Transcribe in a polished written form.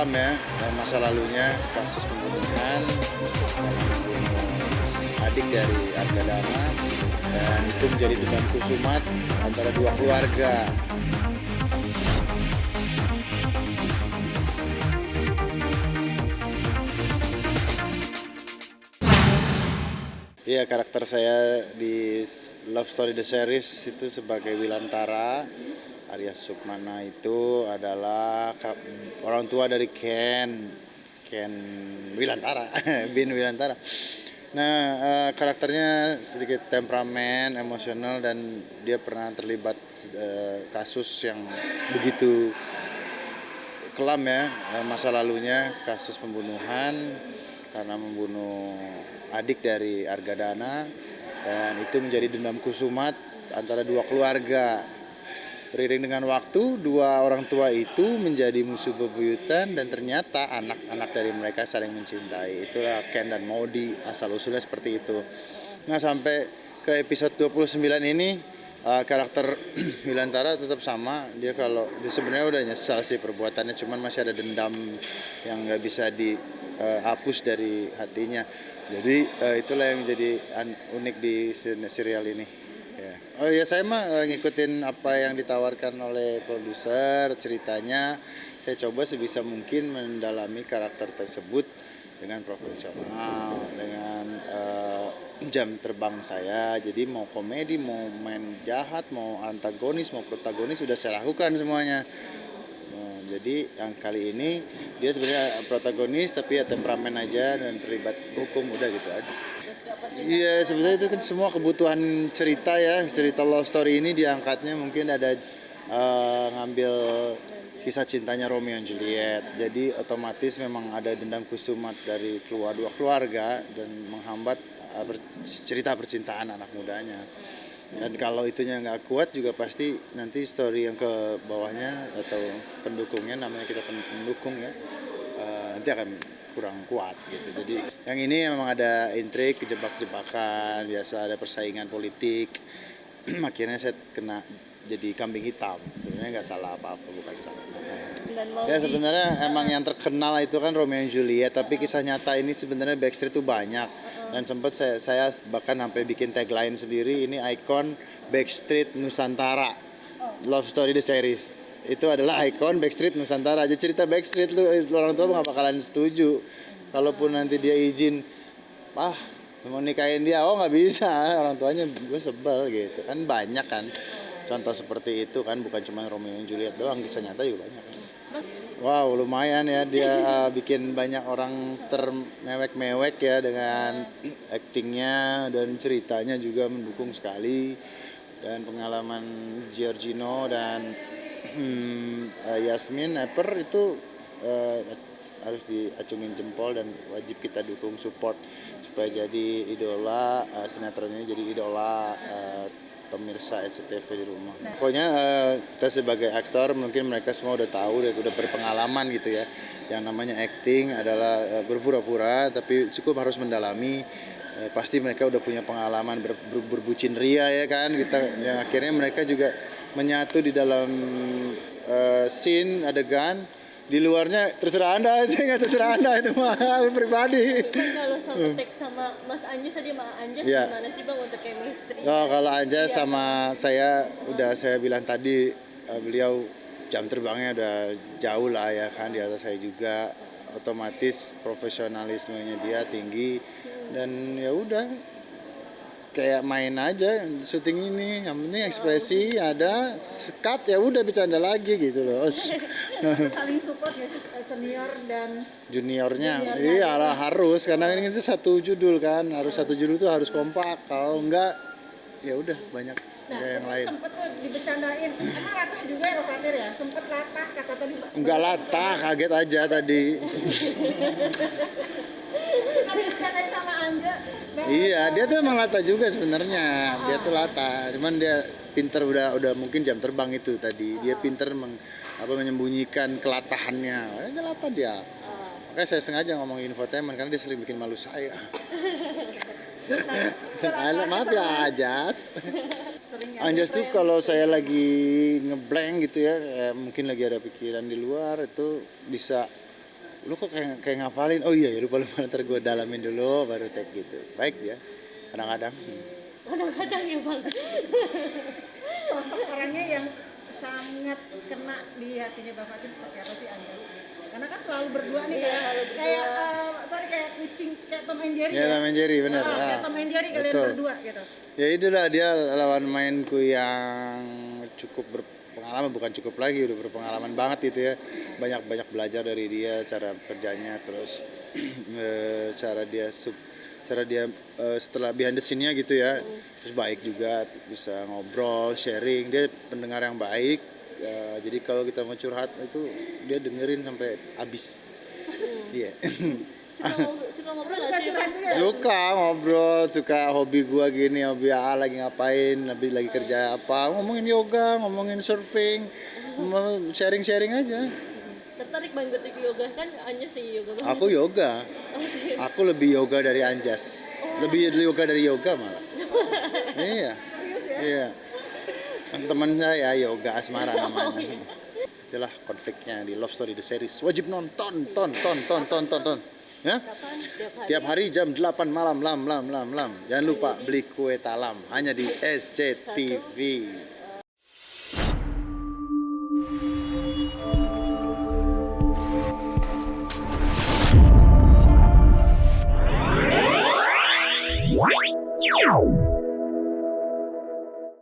kelam ya, masa lalunya kasus pembunuhan adik dari Argadana, dan itu menjadi dendam kusumat antara dua keluarga. Iya, karakter saya di Love Story The Series itu sebagai Wilantara. Arya Sukmana itu adalah orang tua dari Ken Wilantara, Bin Wilantara. Nah, karakternya sedikit temperamen, emosional, dan dia pernah terlibat kasus yang begitu kelam ya, masa lalunya kasus pembunuhan karena membunuh adik dari Argadana, dan itu menjadi dendam kusumat antara dua keluarga. Beriring dengan waktu, dua orang tua itu menjadi musuh bebuyutan, dan ternyata anak-anak dari mereka saling mencintai. Itulah Ken dan Maudie, asal-usulnya seperti itu. Nah, sampai ke episode 29 ini, karakter Wilantara tetap sama. Dia sebenarnya udah nyesal sih perbuatannya, cuman masih ada dendam yang nggak bisa dihapus dari hatinya. Jadi itulah yang jadi unik di serial ini. Ya. Oh ya, saya mah ngikutin apa yang ditawarkan oleh produser, ceritanya. Saya coba sebisa mungkin mendalami karakter tersebut dengan profesional, dengan jam terbang saya. Jadi mau komedi, mau main jahat, mau antagonis, mau protagonis, sudah saya lakukan semuanya. Jadi yang kali ini dia sebenarnya protagonis, tapi ya temperamen aja dan terlibat hukum, udah gitu aja. Iya, sebenarnya itu kan semua kebutuhan cerita ya. Cerita love story ini diangkatnya mungkin ada ngambil kisah cintanya Romeo dan Juliet. Jadi otomatis memang ada dendam kusumat dari dua keluarga dan menghambat cerita percintaan anak mudanya. Dan kalau itunya nggak kuat juga pasti nanti story yang ke bawahnya atau pendukungnya, namanya kita pendukung ya, nanti akan kurang kuat gitu. Jadi yang ini memang ada intrik, kejebak-jebakan, biasa ada persaingan politik. Akhirnya saya kena jadi kambing hitam. Sebenarnya nggak salah apa-apa, bukan salah. Ya sebenarnya emang yang terkenal itu kan Romeo and Juliet, tapi kisah nyata ini sebenarnya Backstreet itu banyak. Dan sempat saya bahkan sampai bikin tagline sendiri, ini ikon Backstreet Nusantara. Love Story The Series. Itu adalah ikon Backstreet Nusantara. Jadi cerita Backstreet orang tua nggak bakalan setuju. Kalaupun nanti dia izin, mau nikahin dia, nggak bisa. Orang tuanya gue sebel gitu. Kan banyak kan contoh seperti itu kan, bukan cuma Romeo and Juliet doang, kisah nyata juga banyak kan. Wow, lumayan ya dia bikin banyak orang termewek-mewek ya dengan aktingnya, dan ceritanya juga mendukung sekali. Dan pengalaman Giorgino dan Yasmin Epper itu harus diacungin jempol, dan wajib kita dukung, support supaya jadi idola, sinetronnya jadi idola pemirsa SCTV di rumah. Pokoknya kita sebagai aktor mungkin mereka semua udah tahu, udah berpengalaman gitu ya. Yang namanya acting adalah berpura-pura, tapi cukup harus mendalami. Pasti mereka udah punya pengalaman berbucin ria ya kan. Yang akhirnya mereka juga menyatu di dalam scene adegan. Di luarnya terserah Anda, saya nggak terserah Anda, itu mah pribadi. Kalau sama teks sama Mas Anjas tadi, Mas Anjas gimana sih Bang untuk chemistry? Oh, kalau Anjas sama saya udah saya bilang tadi, beliau jam terbangnya udah jauh lah ya kan, di atas saya juga. Otomatis profesionalismenya dia tinggi, dan ya udah kayak main aja syuting ini, yang penting ekspresi ada, sekat ya udah bercanda lagi gitu loh. Saling support ya senior dan juniornya. Iya lah, harus, karena ini itu satu judul kan, harus satu judul tuh harus kompak, kalau enggak ya udah banyak yang lain. Sempet tuh dibercandain, emang latah juga ya Rokatir ya? Sempet latah kata tadi. Enggak latah, kaget aja tadi. Dibercandain sama Anja. Iya, dia tuh emang latah juga sebenarnya. Dia tuh latah, cuman dia pinter, udah mungkin jam terbang itu tadi. Dia pinter menyembunyikan kelatahannya. Dia latah dia. Makanya saya sengaja ngomong infotainment karena dia sering bikin malu saya. Maaf ya Anjas. Anjas tuh kalau saya lagi ngeblank gitu ya, mungkin lagi ada pikiran di luar, itu bisa lu kok kayak ngafalin, oh iya ya lupa ntar gue dalamin dulu baru tag gitu. Baik ya kadang-kadang. Kadang-kadang ya bang. Sosok orangnya yang sangat kena di hatinya Bang Fatin seperti apa sih Anda? Karena kan selalu berdua nih Iya, kayak kayak kucing kayak Tom and Jerry Ya Tom and Jerry benar. kayak Tom and Jerry kalian Betul. berdua gitu. Ya itulah dia lawan mainku yang cukup berpengalaman, bukan cukup lagi, udah berpengalaman banget gitu ya. Banyak belajar dari dia, cara kerjanya, terus cara dia setelah behind the scene-nya gitu ya. Terus baik juga, bisa ngobrol, sharing, dia pendengar yang baik. Jadi kalau kita mau curhat itu dia dengerin sampai habis. Iya. Suka ngobrol nggak sih bang? Suka ngobrol, suka hobi gua gini, hobi lagi ngapain, lagi kerja apa, ngomongin yoga, ngomongin surfing, sharing-sharing aja. Tertarik bang ikut yoga kan Anjas sih yoga bang. Aku yoga, aku lebih yoga dari Anjas, lebih yoga dari yoga malah. Iya, iya. Teman saya yoga asmara namanya. Itulah konfliknya di Love Story The Series. Wajib nonton, ton. Ya? Kapan? Tiap hari jam 8 malam, lam. Jangan lupa beli kue talam hanya di SCTV.